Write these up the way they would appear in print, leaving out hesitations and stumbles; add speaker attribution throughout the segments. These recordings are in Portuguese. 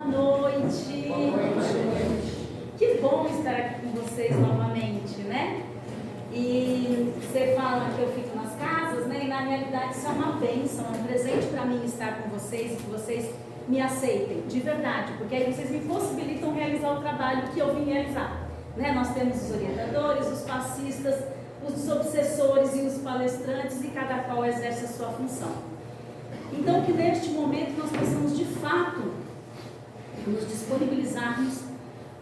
Speaker 1: Boa noite. Que bom estar aqui com vocês novamente, né? E você fala que eu fico nas casas, né? E na realidade isso é uma bênção, é um presente para mim estar com vocês e que vocês me aceitem, de verdade, porque aí vocês me possibilitam realizar o trabalho que eu vim realizar, né? Nós temos os orientadores, os passistas, os obsessores e os palestrantes, e cada qual exerce a sua função. Então que neste momento nós possamos de fato nos disponibilizarmos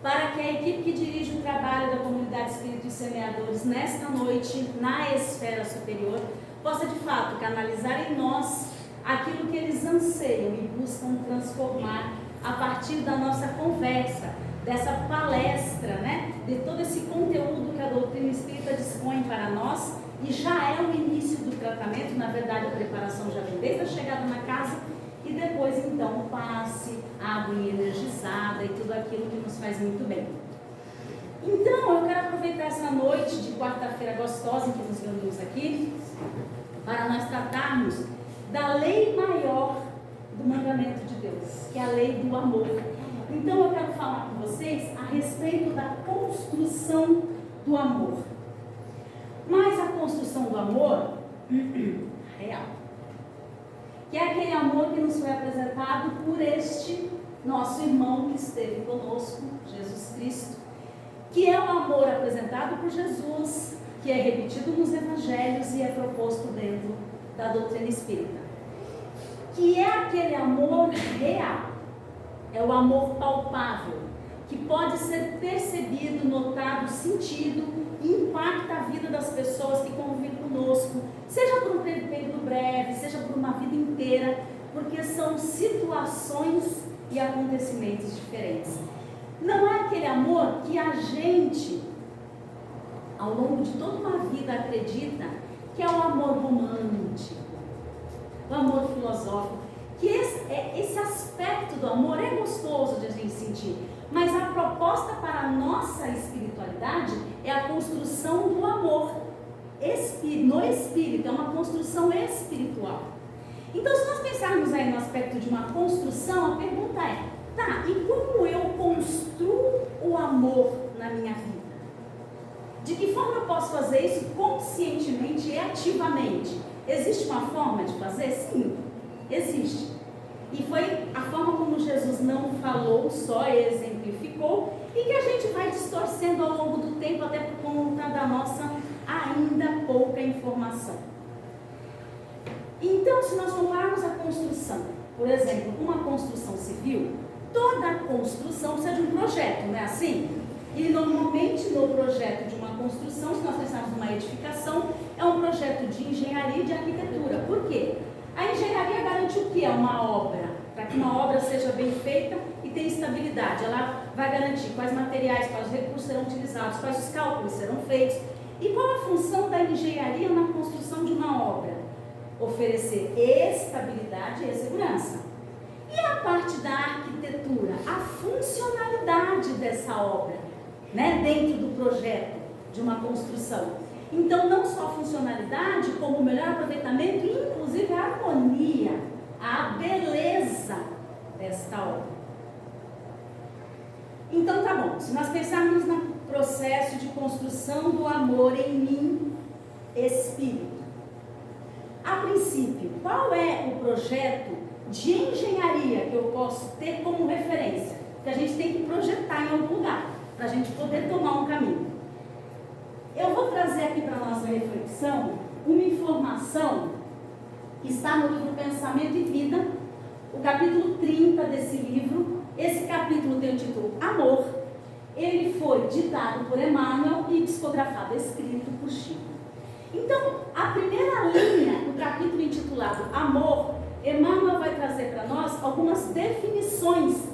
Speaker 1: para que a equipe que dirige o trabalho da comunidade Espírito e Semeadores nesta noite, na esfera superior, possa de fato canalizar em nós aquilo que eles anseiam e buscam transformar a partir da nossa conversa, dessa palestra, né? De todo esse conteúdo que a doutrina espírita dispõe para nós, e já é o início do tratamento. Na verdade, a preparação já vem desde a chegada na casa, e depois então o passe, a água energizada e tudo aquilo que nos faz muito bem. Então eu quero aproveitar essa noite de quarta-feira gostosa em que nos reunimos aqui, para nós tratarmos da lei maior do mandamento de Deus, que é a lei do amor. Então eu quero falar com vocês a respeito da construção do amor. Mas a construção do amor real, que é aquele amor que nos foi apresentado por este nosso irmão que esteve conosco, Jesus Cristo, que é o amor apresentado por Jesus, que é repetido nos evangelhos e é proposto dentro da doutrina espírita, que é aquele amor real, é o amor palpável, que pode ser percebido, notado, sentido, e impacta a vida das pessoas que convivem conosco, seja por um período breve, seja por uma vida inteira, porque são situações e acontecimentos diferentes. Não é aquele amor que a gente, ao longo de toda uma vida, acredita que é o amor romântico, o amor filosófico, que esse aspecto do amor é gostoso de a gente sentir, mas a proposta para a nossa espiritualidade é a construção do amor no espírito, é uma construção espiritual. Então, se nós pensarmos aí no aspecto de uma construção, a pergunta é: tá, e como eu construo o amor na minha vida? De que forma eu posso fazer isso conscientemente e ativamente? Existe uma forma de fazer? Sim, existe. E foi a forma como Jesus não falou, só exemplificou, e que a gente vai distorcendo ao longo do tempo, até por conta da nossa ainda pouca informação. Então, se nós tomarmos a construção, por exemplo, uma construção civil, toda construção precisa de um projeto, não é assim? E normalmente no projeto de uma construção, se nós pensarmos numa edificação, é um projeto de engenharia e de arquitetura. Por quê? A engenharia garante o que é uma obra? Para que uma obra seja bem feita e tenha estabilidade, ela vai garantir quais materiais, quais recursos serão utilizados, quais os cálculos serão feitos. E qual a função da engenharia na construção de uma obra? Oferecer estabilidade e segurança. E a parte da arquitetura? A funcionalidade dessa obra, né, dentro do projeto de uma construção. Então, não só a funcionalidade, como o melhor aproveitamento e, inclusive, a harmonia, a beleza desta obra. Então, tá bom. Se nós pensarmos no processo de construção do amor em mim, espírito. A princípio, qual é o projeto de engenharia que eu posso ter como referência? Que a gente tem que projetar em algum lugar, para a gente poder tomar um caminho. Eu vou trazer aqui para a nossa reflexão uma informação que está no livro Pensamento e Vida, o capítulo 30 desse livro. Esse capítulo tem o título Amor. Ele foi ditado por Emmanuel e psicografado, escrito por Chico. Então, a primeira linha do capítulo intitulado Amor, Emmanuel vai trazer para nós algumas definições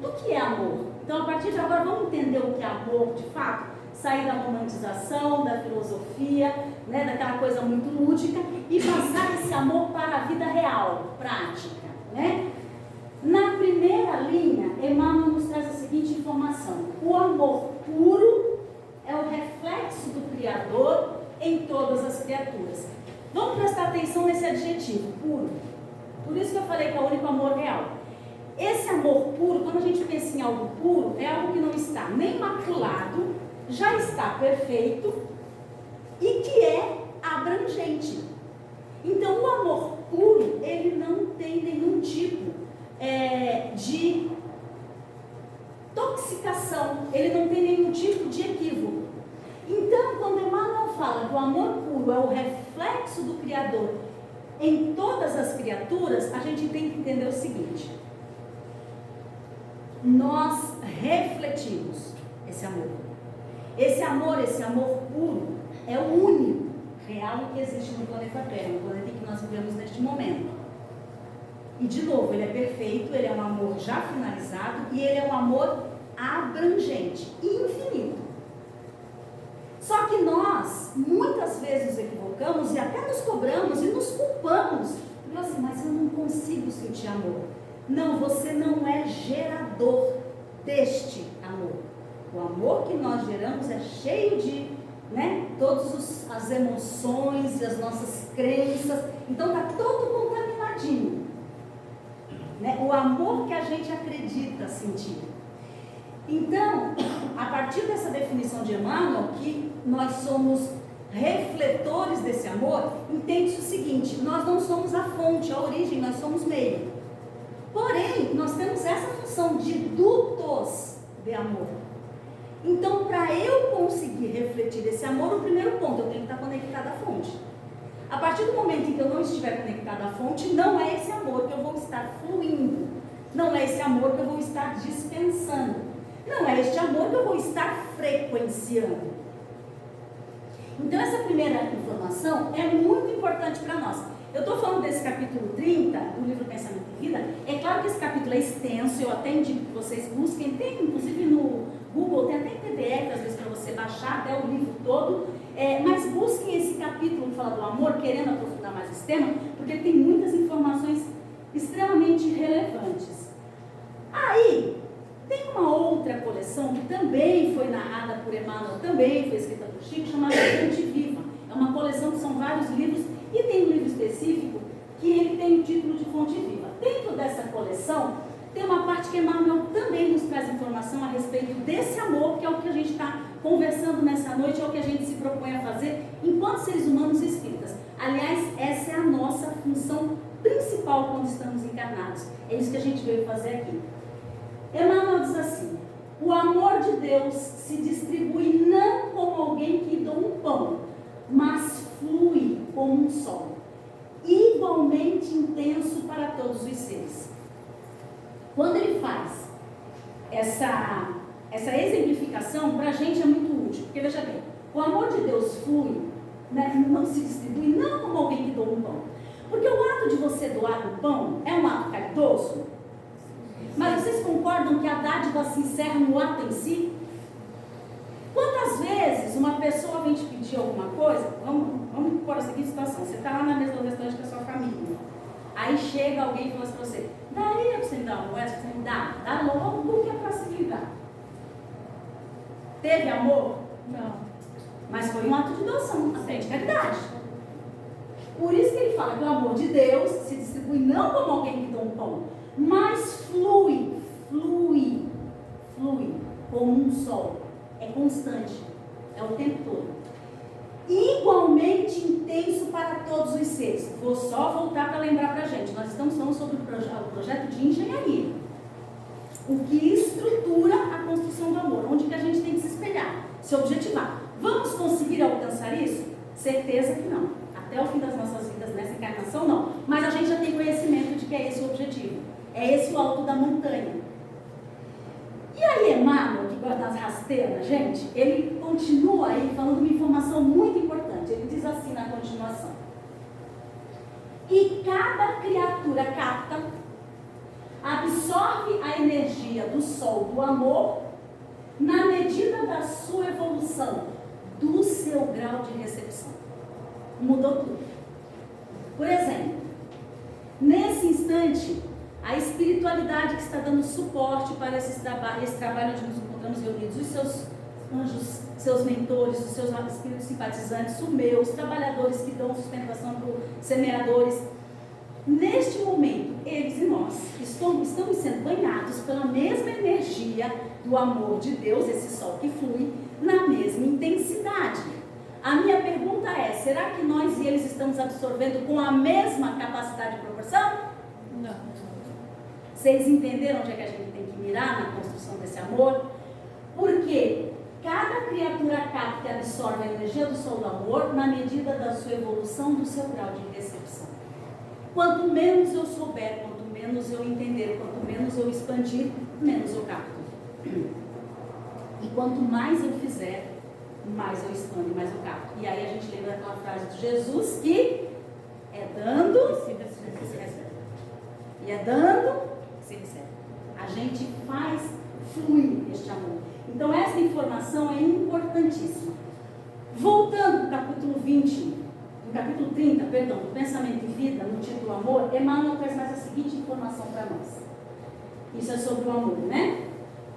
Speaker 1: do que é amor. Então, a partir de agora, vamos entender o que é amor de fato? Sair da romantização, da filosofia, né, daquela coisa muito lúdica, e passar esse amor para a vida real, prática, né? Na primeira linha, Emmanuel nos traz a seguinte informação: o amor puro é o reflexo do Criador em todas as criaturas. Vamos prestar atenção nesse adjetivo, puro. Por isso que eu falei que é o único amor real. Esse amor puro, quando a gente algo puro é algo que não está nem maculado, já está perfeito e que é abrangente. Então, o amor puro, ele não tem nenhum tipo de toxicação, ele não tem nenhum tipo de equívoco. Então, quando Emmanuel fala que o amor puro é o reflexo do Criador em todas as criaturas, a gente tem que entender o seguinte: nós refletimos esse amor. Esse amor puro, é o único real que existe no planeta Terra, no planeta em que nós vivemos neste momento. E de novo, ele é perfeito, ele é um amor já finalizado e ele é um amor abrangente e infinito. Só que nós, muitas vezes, nos equivocamos e até nos cobramos e nos culpamos. E assim, mas eu não consigo sentir amor. Não, você não é gerador deste amor. O amor que nós geramos é cheio de, todas as emoções e as nossas crenças. Então está todo contaminadinho. O amor que a gente acredita sentir. Então, a partir dessa definição de Emmanuel, que nós somos refletores desse amor, entende-se o seguinte: nós não somos a fonte, a origem, nós somos meio. Porém, nós temos essa função de dutos de amor. Então, para eu conseguir refletir esse amor, o primeiro ponto, eu tenho que estar conectado à fonte. A partir do momento em que eu não estiver conectado à fonte, não é esse amor que eu vou estar fluindo. Não é esse amor que eu vou estar dispensando. Não é este amor que eu vou estar frequenciando. Então, essa primeira informação é muito importante para nós. Eu estou falando desse capítulo 30 do livro Pensamento e Vida. É claro que esse capítulo é extenso, eu até indico que vocês busquem, tem inclusive no Google, tem até em PDF às vezes para você baixar até o livro todo, mas busquem esse capítulo que fala do amor, querendo aprofundar mais esse tema, porque tem muitas informações extremamente relevantes. Aí, tem uma outra coleção que também foi narrada por Emmanuel, também foi escrita por Chico, chamada Fonte Viva. É uma coleção que são vários livros, e tem um livro específico que ele tem o título de Fonte Viva. Dentro dessa coleção, tem uma parte que Emmanuel também nos traz informação a respeito desse amor, que é o que a gente está conversando nessa noite, é o que a gente se propõe a fazer enquanto seres humanos espíritas. Aliás, essa é a nossa função principal quando estamos encarnados. É isso que a gente veio fazer aqui. Emmanuel diz assim: o amor de Deus se distribui não como alguém que dá um pão, mas flui como um sol, igualmente intenso para todos os seres. Quando ele faz essa exemplificação, para a gente é muito útil, porque veja bem, o amor de Deus flui, não se distribui não como alguém que doa um pão, porque o ato de você doar um pão é um ato caridoso, mas vocês concordam que a dádiva se encerra no ato em si? Quantas vezes uma pessoa vem te pedir alguma coisa, vamos pôr a seguinte situação: você está lá na mesa do restaurante com a sua família, aí chega alguém e fala assim para você: daria para você me dar uma moeda? Você me dá logo, porque é para se livrar. Teve amor? Não. Mas foi um ato de doação, até de caridade. Por isso que ele fala que o amor de Deus se distribui não como alguém que dá um pão, mas flui como um sol. É constante, é o tempo todo. Igualmente intenso para todos os seres. Vou só voltar para lembrar para a gente. Nós estamos falando sobre o projeto de engenharia. O que estrutura a construção do amor. Onde que a gente tem que se espelhar, se objetivar. Vamos conseguir alcançar isso? Certeza que não. Até o fim das nossas vidas, nessa encarnação, não. Mas a gente já tem conhecimento de que é esse o objetivo. É esse o alto da montanha. E aí Emmanuel, que gosta das rasteiras, gente, ele continua aí falando uma informação muito importante. Ele diz assim na continuação: e cada criatura capta, absorve a energia do sol do amor na medida da sua evolução, do seu grau de recepção. Mudou tudo. Por exemplo, nesse instante, a espiritualidade que está dando suporte para esse trabalho onde nos encontramos reunidos, os seus anjos, seus mentores, os seus espíritos simpatizantes, os trabalhadores que dão sustentação para os semeadores, neste momento, eles e nós estamos sendo banhados pela mesma energia energia do amor de Deus, esse sol que flui, na mesma intensidade. A minha pergunta é, será que nós e eles estamos absorvendo com a mesma capacidade de proporção?
Speaker 2: Não.
Speaker 1: Vocês entenderam onde é que a gente tem que mirar na construção desse amor? Porque cada criatura capta e absorve a energia do sol do amor na medida da sua evolução, do seu grau de recepção. Quanto menos eu souber, quanto menos eu entender, quanto menos eu expandir, menos eu capto. E quanto mais eu fizer, mais eu expando e mais eu capto. E aí a gente lembra aquela frase de Jesus que é dando, se recebe. E é dando, se recebe. A gente faz fluir este amor. Então essa informação é importantíssima. Voltando ao capítulo 20, no capítulo 30, perdão, do Pensamento e Vida, no título Amor, Emmanuel traz mais a seguinte informação para nós. Isso é sobre o amor, né?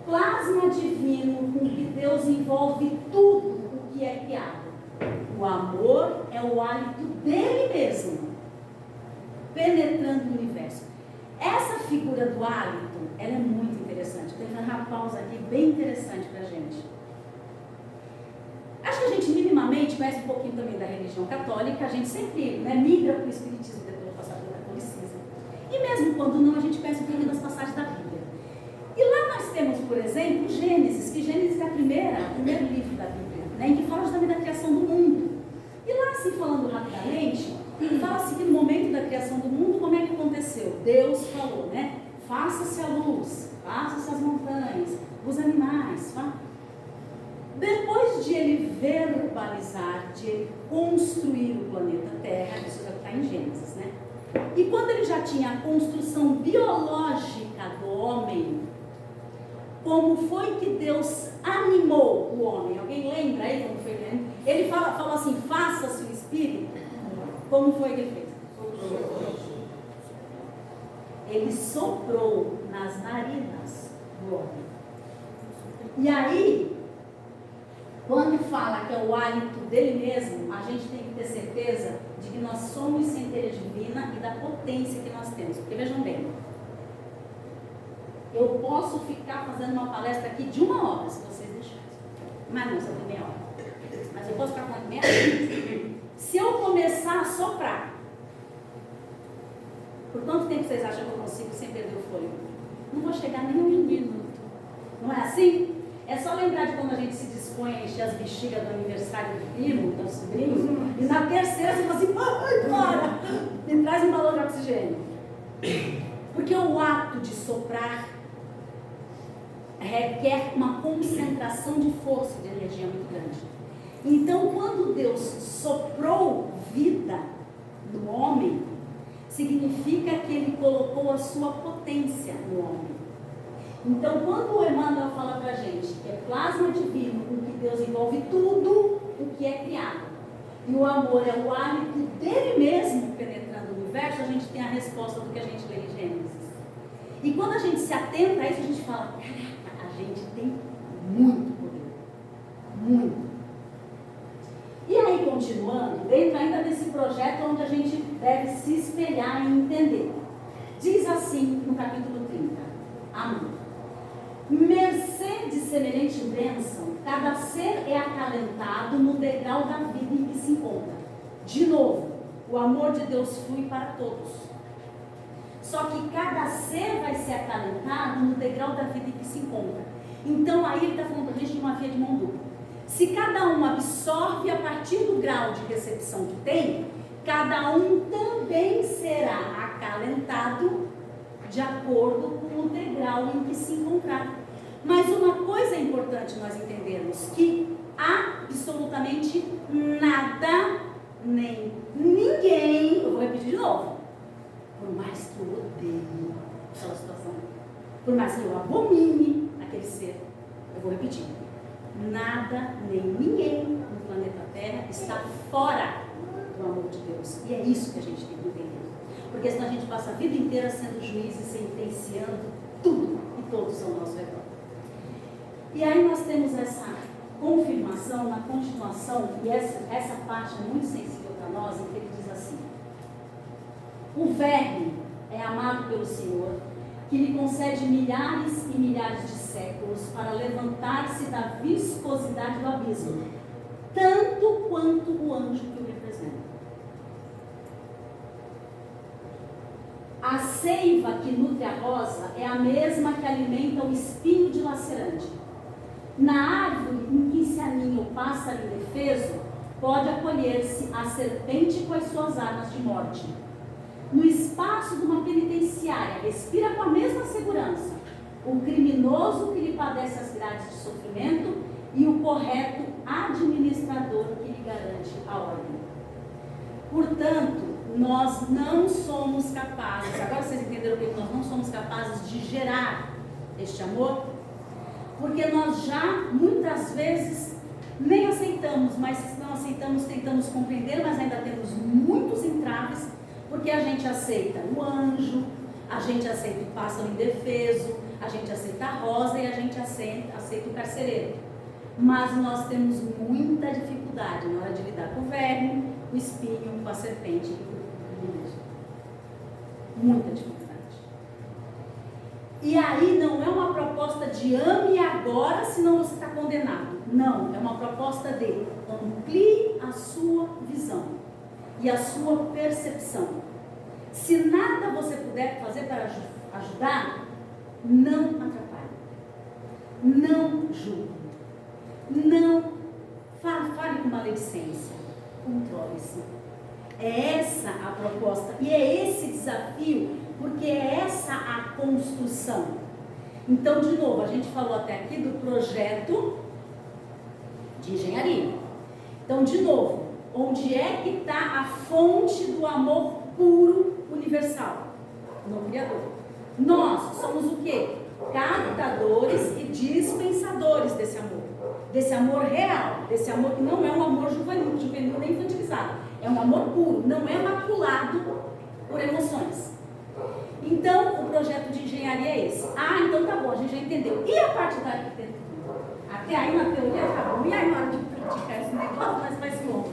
Speaker 1: Plasma divino com que Deus envolve tudo o que é criado. O amor é o hálito dele mesmo, penetrando o universo. Essa figura do hálito, ela é muito interessante. Tem uma pausa aqui bem interessante para a gente. Acho que a gente minimamente conhece um pouquinho também da religião católica. A gente sempre migra para o espiritismo depois de passar pelo catolicismo. E mesmo quando não, a gente conhece um pouquinho das passagens da Bíblia. E lá nós temos, por exemplo, Gênesis, que Gênesis é o primeiro livro da Bíblia, em que fala justamente da criação do mundo. E lá, assim, falando rapidamente, fala-se que no momento da criação do mundo, como é que aconteceu? Deus falou, faça-se a luz, faça-se as montanhas, os animais. Depois de ele verbalizar, de ele construir o planeta Terra, isso já está em Gênesis, E quando ele já tinha a construção biológica do homem, como foi que Deus animou o homem? Alguém lembra aí como foi que ele falou assim, faça-se o Espírito? Como foi que ele fez? Ele soprou nas narinas do homem. E aí, quando fala que é o hálito dele mesmo, a gente tem que ter certeza de que nós somos centelha divina e da potência que nós temos. Porque vejam bem, eu posso ficar fazendo uma palestra aqui de 1 hora, se vocês deixarem. Mas não, só tem meia hora. Mas eu posso ficar falando meia hora. Se eu começar a soprar, por quanto tempo vocês acham que eu consigo sem perder o fôlego? Não vou chegar nem a 1 minuto. Não é assim? É só lembrar de quando a gente se dispõe a encher as bexigas do aniversário do primo, do sobrinho, e na terceira você fala assim, bora, me traz um balão de oxigênio. Porque o ato de soprar requer uma concentração de força, de energia muito grande. Então, quando Deus soprou vida no homem, significa que ele colocou a sua potência no homem. Então, quando o Emmanuel fala para a gente que é plasma divino com que Deus envolve tudo o que é criado, e o amor é o hálito dele mesmo penetrando o universo, a gente tem a resposta do que a gente lê em Gênesis. E quando a gente se atenta a isso, a gente fala, caraca, a gente tem muito poder. Muito. E aí, continuando, dentro ainda desse projeto onde a gente deve se espelhar e entender. Diz assim no capítulo 30, amor. Mercê de semelhante bênção, cada ser é acalentado no degrau da vida em que se encontra. De novo, o amor de Deus flui para todos. Só que cada ser vai ser acalentado no degrau da vida em que se encontra. Então aí ele está falando para a gente de uma via de mão dupla. Se cada um absorve a partir do grau de recepção que tem, cada um também será acalentado de acordo com o degrau em que se encontrar. Mas uma coisa é importante nós entendermos, que absolutamente nada, nem ninguém, eu vou repetir de novo, por mais que eu odeie aquela situação, por mais que eu abomine aquele ser, eu vou repetir, nada, nem ninguém no planeta Terra está fora do amor de Deus. E é isso que a gente tem que entender. Porque senão a gente passa a vida inteira sendo juiz e sentenciando tudo e todos ao nosso redor. E aí nós temos essa confirmação na continuação, e essa parte é muito sensível para nós, em que ele diz assim: o verme é amado pelo Senhor, que lhe concede milhares e milhares de séculos para levantar-se da viscosidade do abismo, tanto quanto o anjo que o representa. A seiva que nutre a rosa é a mesma que alimenta o espinho dilacerante. Na árvore em que se aninha o pássaro indefeso, pode acolher-se a serpente com as suas armas de morte. No espaço de uma penitenciária, respira com a mesma segurança o criminoso que lhe padece as grades de sofrimento e o correto administrador que lhe garante a ordem. Portanto, nós não somos capazes, agora vocês entenderam que nós não somos capazes de gerar este amor? Porque nós já, muitas vezes, nem aceitamos, mas se não aceitamos, tentamos compreender, mas ainda temos muitos entraves, porque a gente aceita o anjo, a gente aceita o pássaro indefeso, a gente aceita a rosa e a gente aceita o carcereiro. Mas nós temos muita dificuldade na hora de lidar com o verme, com o espinho, com a serpente e com o criminoso. Muita dificuldade. E aí não é uma proposta de ame agora, senão você está condenado. Não, é uma proposta de amplie a sua visão e a sua percepção. Se nada você puder fazer para ajudar, não atrapalhe, não julgue, não fale com maledicência, controle-se. É essa a proposta e é esse desafio, porque é essa a construção. Então, de novo, a gente falou até aqui do projeto de engenharia. Então, de novo, onde é que está a fonte do amor puro universal? No Criador. Nós somos o quê? Captadores e dispensadores desse amor real, desse amor que não é um amor juvenil nem infantilizado, é um amor puro, não é maculado por emoções. Então, o projeto de engenharia é esse. Ah, então tá bom, a gente já entendeu. E a parte da arquitetura? Até aí na teoria tá bom. E aí na hora de praticar esse negócio, mas vai se longe.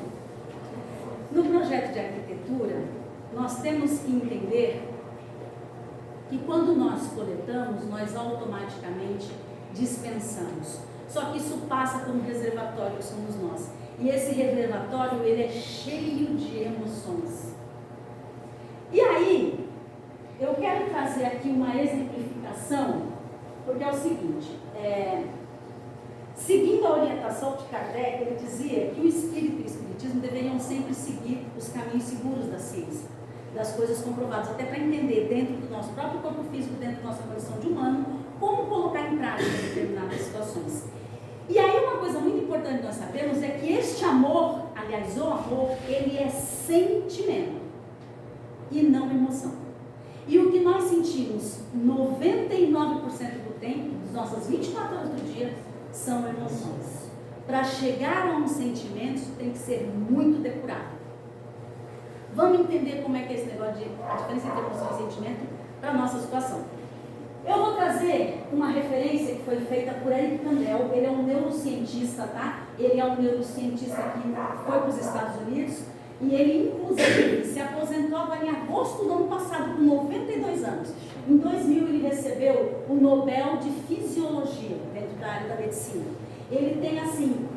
Speaker 1: No projeto de arquitetura, nós temos que entender que quando nós coletamos, nós automaticamente dispensamos. Só que isso passa por um reservatório que somos nós. E esse reservatório, ele é cheio de emoções. E aí, eu quero trazer aqui uma exemplificação, porque é o seguinte, seguindo a orientação de Kardec, ele dizia que o espírito e o espiritismo deveriam sempre seguir os caminhos seguros da ciência, das coisas comprovadas, até para entender dentro do nosso próprio corpo físico, dentro da nossa condição de humano, como colocar em prática determinadas situações. E aí uma coisa muito importante nós sabemos é que este amor, aliás, o amor, ele é sentimento e não emoção. E o que nós sentimos 99% do tempo, das nossas 24 horas do dia, são emoções. Para chegar a um sentimento, isso tem que ser muito depurado. Vamos entender como é que é esse negócio de a diferença entre emoção e sentimento para a nossa situação. Eu vou trazer uma referência que foi feita por Eric Kandel. Ele é um neurocientista, tá? Ele é um neurocientista que foi para os Estados Unidos e ele, inclusive, se aposentou agora em agosto do ano passado, com 92 anos. Em 2000, ele recebeu o Nobel de Fisiologia, dentro da área da medicina. Ele tem, assim,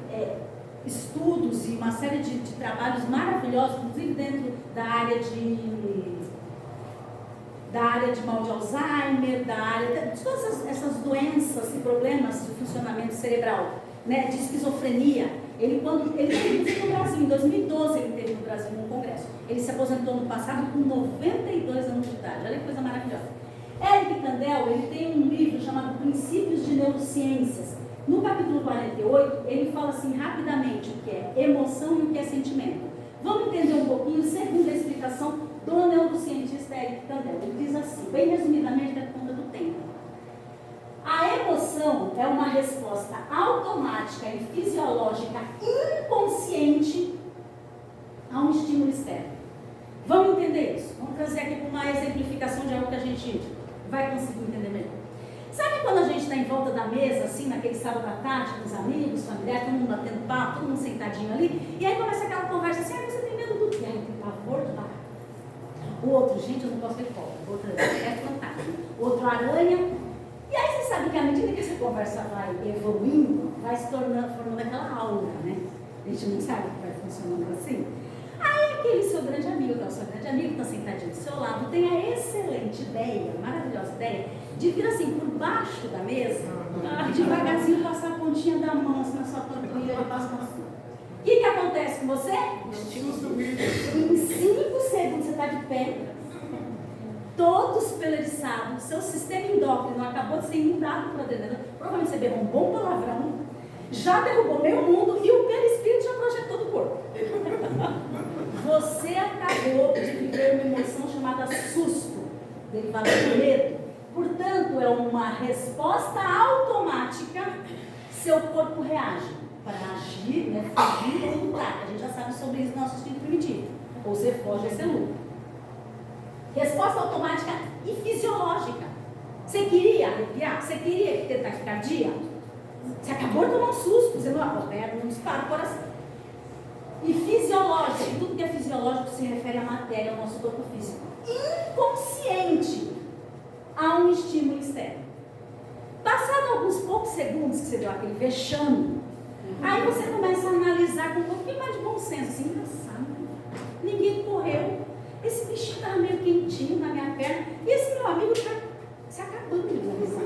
Speaker 1: estudos e uma série de trabalhos maravilhosos, inclusive dentro da área de mal de Alzheimer, da área de todas essas doenças e problemas de funcionamento cerebral, né, de esquizofrenia. Ele teve no Brasil, em 2012 ele teve no Brasil num congresso. Ele se aposentou no passado com 92 anos de idade. Olha que coisa maravilhosa. Eric Kandel, ele tem um livro chamado Princípios de Neurociências. No capítulo 48, ele fala assim rapidamente o que é emoção e o que é sentimento. Vamos entender um pouquinho, segundo a explicação do neurocientista Eric Kandel. Ele diz assim, bem resumidamente, da conta do tempo. A emoção é uma resposta automática e fisiológica inconsciente a um estímulo externo. Vamos entender isso? Vamos trazer aqui uma exemplificação de algo que a gente vai conseguir entender melhor. Sabe quando a gente está em volta da mesa, assim, naquele sábado à tarde, com os amigos, familiares, todo mundo batendo papo, todo mundo sentadinho ali, e aí começa aquela conversa assim, você tem medo do quê? Tem pavor de barata. O outro, gente, eu não posso ver foto. O outro é fantástico. outro aranha. E aí você sabe que à medida que essa conversa vai evoluindo, vai se formando aquela aura, né? A gente não sabe que vai funcionando assim. Aí aquele seu grande amigo, que é o seu grande amigo, está sentadinho do seu lado, tem a excelente ideia, maravilhosa ideia, de vir assim por baixo da mesa, devagarzinho passar a pontinha da mão assim, na sua panturrilha e passar na sua. O que acontece com você? Em 5 segundos você está de pé, todo espeleriçado, seu sistema endócrino acabou de ser inundado por adrenalina, provavelmente você berrou um bom palavrão, já derrubou meio mundo e o perispírito já projetou do corpo. Você acabou de viver uma emoção chamada susto, derivada do medo. Portanto, é uma resposta automática, seu corpo reage para agir, né, fugir ou lutar. A gente já sabe sobre isso no nosso instinto primitivo. Ou você foge ou você luta. Resposta automática e fisiológica. Você queria arrepiar? Você queria ter taquicardia? Você acabou de tomar um susto, você não dispara o coração. E fisiológico, e tudo que é fisiológico se refere à matéria, ao nosso corpo físico. Inconsciente a um estímulo externo. Passado alguns poucos segundos que você deu aquele vexame, aí você começa a analisar com um pouquinho mais de bom senso, assim, engraçado, ninguém correu, esse bichinho estava meio quentinho na minha perna, e esse meu amigo está se acabando de analisar.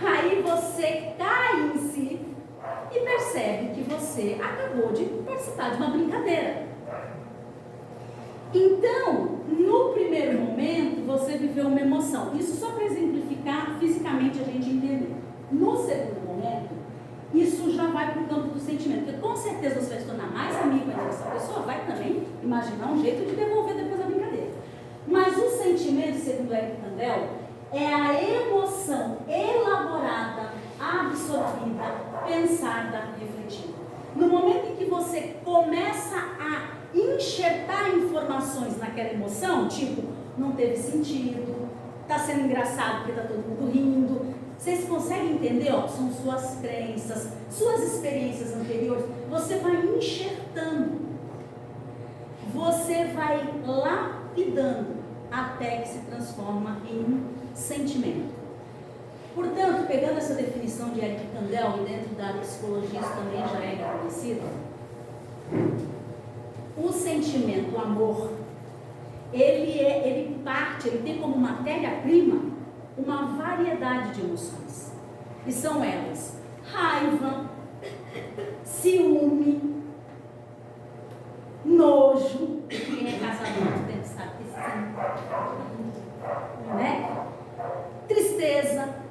Speaker 1: Aí você cai em si e percebe que você acabou de participar de uma brincadeira. Então, no primeiro momento, você viveu uma emoção. Isso só para exemplificar fisicamente a gente entender. No segundo momento, isso já vai para o campo do sentimento. Porque com certeza você vai se tornar mais amigo ainda dessa pessoa, vai também imaginar um jeito de devolver depois da brincadeira. Mas o sentimento, segundo Eric Kandel, é a emoção elaborada, absorvida, pensada, refletida. No momento em que você começa a enxertar informações naquela emoção, tipo, não teve sentido, está sendo engraçado porque está todo mundo rindo, vocês conseguem entender? Ó, são suas crenças, suas experiências anteriores, você vai enxertando, você vai lapidando, até que se transforma em sentimento. Portanto, pegando essa definição de Eric Kandel, e dentro da psicologia isso também já é reconhecido, o sentimento, o amor, ele tem como matéria-prima uma variedade de emoções. E são elas: raiva, ciúme, nojo. Quem é casado há muito tempo sabe que sim. Né? Tristeza.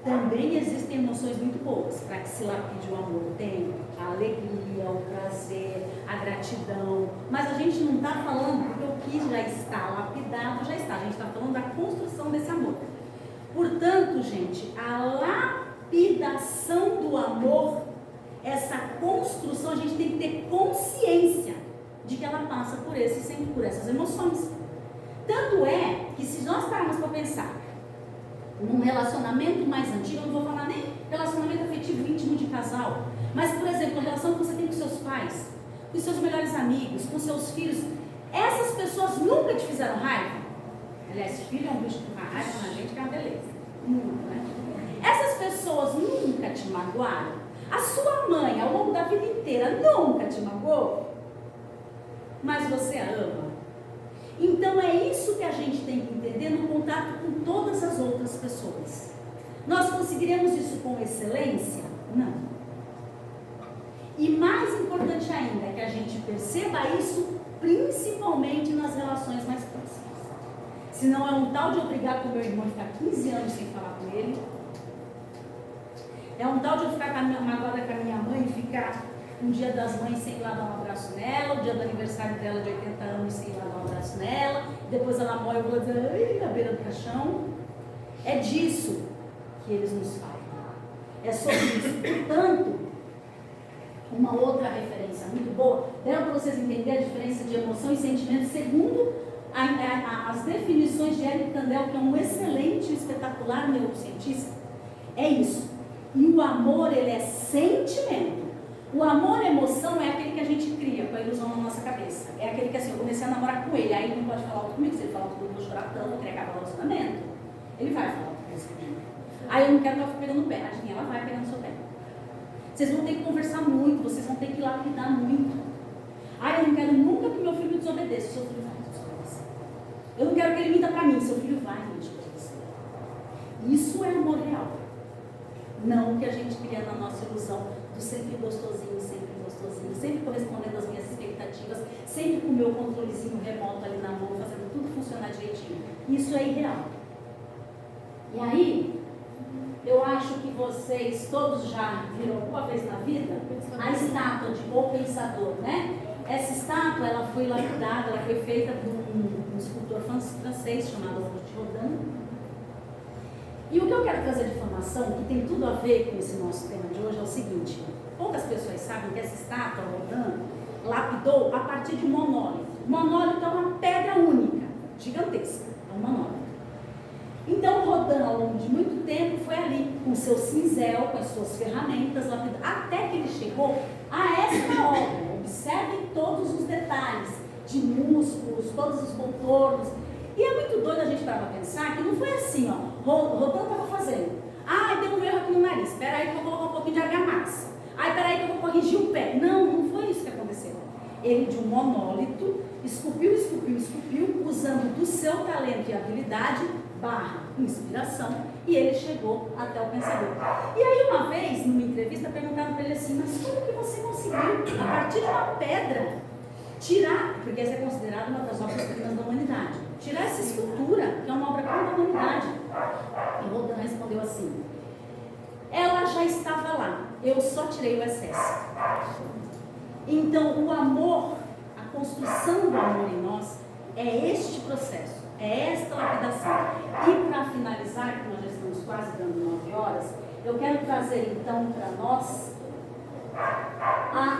Speaker 1: Também existem emoções muito boas para que se lapide o amor. Tem a alegria, o prazer, a gratidão. Mas a gente não está falando porque o que já está lapidado, já está. A gente está falando da construção desse amor. Portanto, gente, a lapidação do amor, essa construção, a gente tem que ter consciência de que ela passa por essas emoções. Tanto é que se nós pararmos para pensar num relacionamento mais antigo, eu não vou falar nem relacionamento afetivo íntimo de casal, mas, por exemplo, a relação que você tem com seus pais, com seus melhores amigos, com seus filhos, essas pessoas nunca te fizeram raiva? Aliás, filho é um bicho com raiva na gente que é uma beleza. Nunca, né? Essas pessoas nunca te magoaram? A sua mãe, ao longo da vida inteira, nunca te magoou? Mas você a ama? Então é isso que a gente tem que entender no contato com todas as outras pessoas. Nós conseguiremos isso com excelência? Não. E mais importante ainda é que a gente perceba isso principalmente nas relações mais próximas. Se não é um tal de eu brigar com meu irmão e ficar 15 anos sem falar com ele, é um tal de eu ficar magoada com a minha mãe e ficar um dia das mães sem ir lá dar um abraço nela, o dia do aniversário dela de 80 anos sem ir lá dar um abraço nela, depois ela morre e eu vou dizer, ai, na beira do caixão. É disso que eles nos falam. É sobre isso. Portanto, uma outra referência muito boa, dá para vocês entenderem a diferença de emoção e sentimento, segundo as definições de Eric Kandel, que é um excelente e espetacular neurocientista, é isso. E o amor, ele é sentimento. O amor emoção é aquele que a gente cria com a ilusão na nossa cabeça. É aquele que assim, eu comecei a namorar com ele, aí ele não pode falar alto comigo, se ele falar alto comigo, eu vou chorar tanto, eu queria acabar o relacionamento. Ele vai falar alto comigo. Aí eu não quero que ela fique pegando o pé. Adivinha, ela vai pegar no seu pé. Vocês vão ter que conversar muito, vocês vão ter que lapidar muito. Aí eu não quero nunca que meu filho desobedeça, seu filho vai desobedecer. Eu não quero que ele minta pra mim, seu filho vai me desobedecer. Isso é amor real. Não o que a gente cria na nossa ilusão do sempre gostosinho, sempre correspondendo às minhas expectativas, sempre com o meu controlezinho remoto ali na mão, fazendo tudo funcionar direitinho. Isso é irreal. E aí, eu acho que vocês todos já viram alguma vez na vida a estátua de O Pensador, né? Essa estátua, ela foi lapidada, ela foi feita por um escultor francês chamado Auguste Rodin. E o que eu quero trazer de informação, que tem tudo a ver com esse nosso tema de hoje, é o seguinte: poucas pessoas sabem que essa estátua, Rodin, lapidou a partir de um monólito. O monólito é uma pedra única, gigantesca, é um monólito. Então, Rodin, ao longo de muito tempo, foi ali com seu cinzel, com as suas ferramentas, até que ele chegou a esta obra. Observem todos os detalhes de músculos, todos os contornos. E é muito doido a gente parar para pensar que não foi assim, ó. Rodin estava fazendo. Ah, deu um erro aqui no nariz. Espera aí que eu vou colocar um pouquinho de argamassa. Ah, espera aí que eu vou corrigir o pé. Não, não foi isso que aconteceu. Ele, de um monólito, esculpiu, usando do seu talento e habilidade, inspiração, e ele chegou até o Pensador. E aí, uma vez, numa entrevista, perguntaram para ele assim: mas como que você conseguiu, a partir de uma pedra, tirar, porque essa é considerada uma das obras primas da humanidade, tirar essa escultura, que é uma obra-prima da humanidade? E Rodin respondeu assim: ela já estava lá, eu só tirei o excesso. Então, o amor, a construção do amor em nós, é este processo, é esta lapidação. E para finalizar, que nós já estamos quase dando 9 horas, eu quero trazer então para nós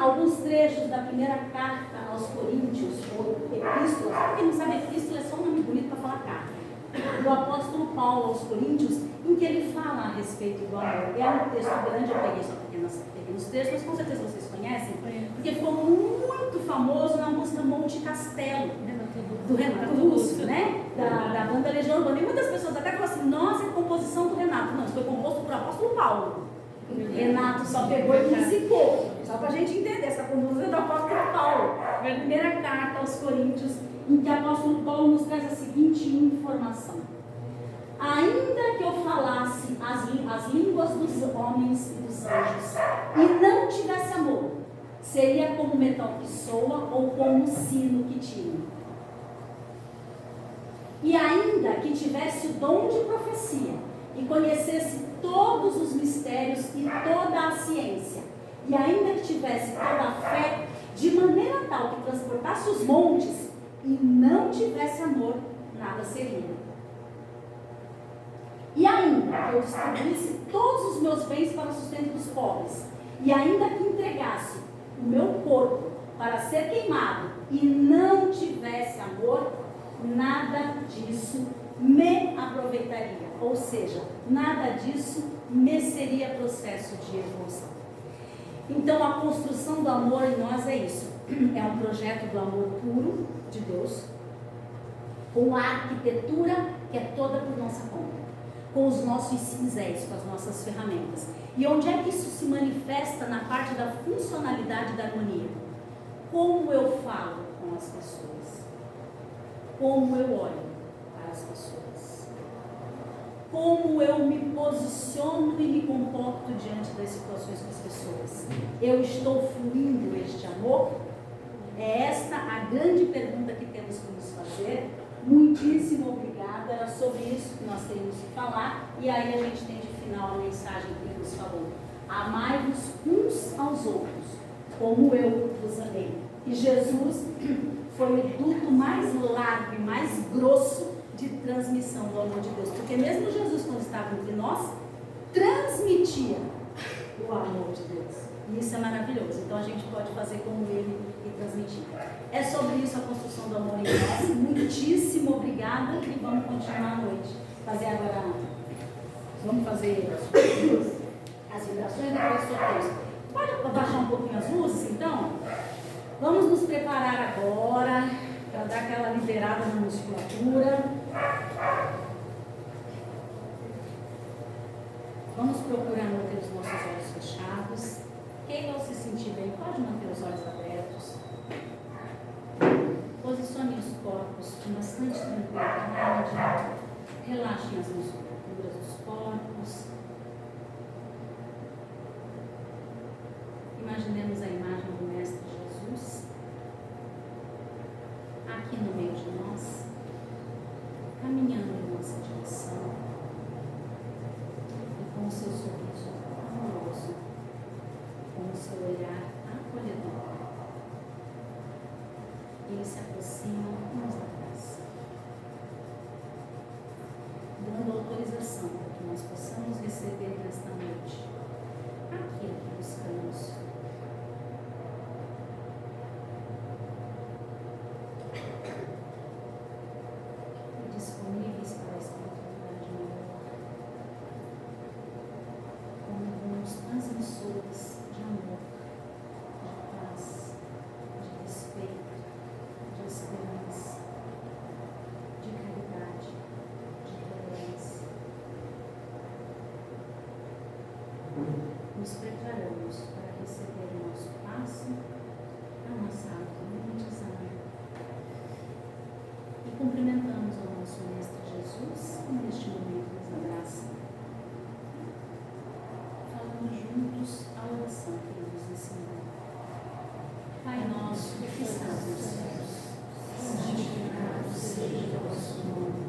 Speaker 1: alguns trechos da primeira carta aos Coríntios, ou epístolas. Para quem não sabe, epístola é só um nome bonito para falar carta, do apóstolo Paulo aos Coríntios, em que ele fala a respeito do amor. É um texto grande, eu peguei só pequenos textos, mas com certeza vocês conhecem, porque ficou muito famoso na música Monte Castelo, do Renato Russo, né? Da banda Legião Urbana. E muitas pessoas até falam assim: nossa, é composição do Renato. Não, isso foi composto por apóstolo Paulo. Renato só pegou e musicou. Só para a gente entender, essa composição é do apóstolo Paulo. Primeira carta aos Coríntios, em que o apóstolo Paulo nos traz a seguinte informação: ainda que eu falasse as línguas dos homens e dos anjos e não tivesse amor, seria como metal que soa ou como sino que tira. E ainda que tivesse o dom de profecia e conhecesse todos os mistérios e toda a ciência, e ainda que tivesse toda a fé, de maneira tal que transportasse os montes e não tivesse amor, nada seria. E ainda que eu distribuísse todos os meus bens para o sustento dos pobres, e ainda que entregasse o meu corpo para ser queimado e não tivesse amor, nada disso me aproveitaria. Ou seja, nada disso me seria processo de evolução. Então, a construção do amor em nós é isso. É um projeto do amor puro de Deus, com a arquitetura que é toda por nossa conta, com os nossos cinzéis, com as nossas ferramentas. E onde é que isso se manifesta na parte da funcionalidade da harmonia? Como eu falo com as pessoas, como eu olho para as pessoas, como eu me posiciono e me comporto diante das situações com as pessoas. Eu estou fluindo este amor? É esta a grande pergunta que temos que nos fazer. Muitíssimo obrigada, era sobre isso que nós teríamos que falar, e aí a gente tem de final a mensagem que ele nos falou: amai-vos uns aos outros, como eu vos amei. E Jesus foi o duto mais largo e mais grosso de transmissão do amor de Deus, porque mesmo Jesus, quando estava entre nós, transmitia o amor de Deus, e isso é maravilhoso. Então a gente pode fazer como ele e transmitir. É sobre isso a construção do amor em nós. Muitíssimo obrigada, e vamos continuar à noite. Vamos fazer as vibrações e depois os sorteios. Pode abaixar um pouquinho as luzes, então? Vamos nos preparar agora para dar aquela liberada na musculatura. Vamos procurar manter os nossos olhos fechados. Quem não se sentir bem, pode manter os olhos abertos. Posicione os corpos com bastante tranquilidade. Relaxem as musculaturas dos corpos. Imaginemos a imagem do Mestre Jesus aqui no meio de nós, caminhando em nossa direção, e com o seu sorriso amoroso, com o seu olhar acolhedor. Ele se aproxima e nos dá graça, dando autorização para que nós possamos receber nesta noite aquilo que buscamos. Disponíveis para a espiritualidade maior, como bons transmissores de amor, de paz, de respeito, de esperança, de caridade, de tolerância. Nos preparamos para receber o nosso passo, a nossa auto-hipnotização. E cumprimentamos ao nosso Mestre Jesus e neste momento nos abraça. Falamos juntos a oração que ele nos ensinou. Pai nosso que estás nos céus, santificado seja o vosso nome.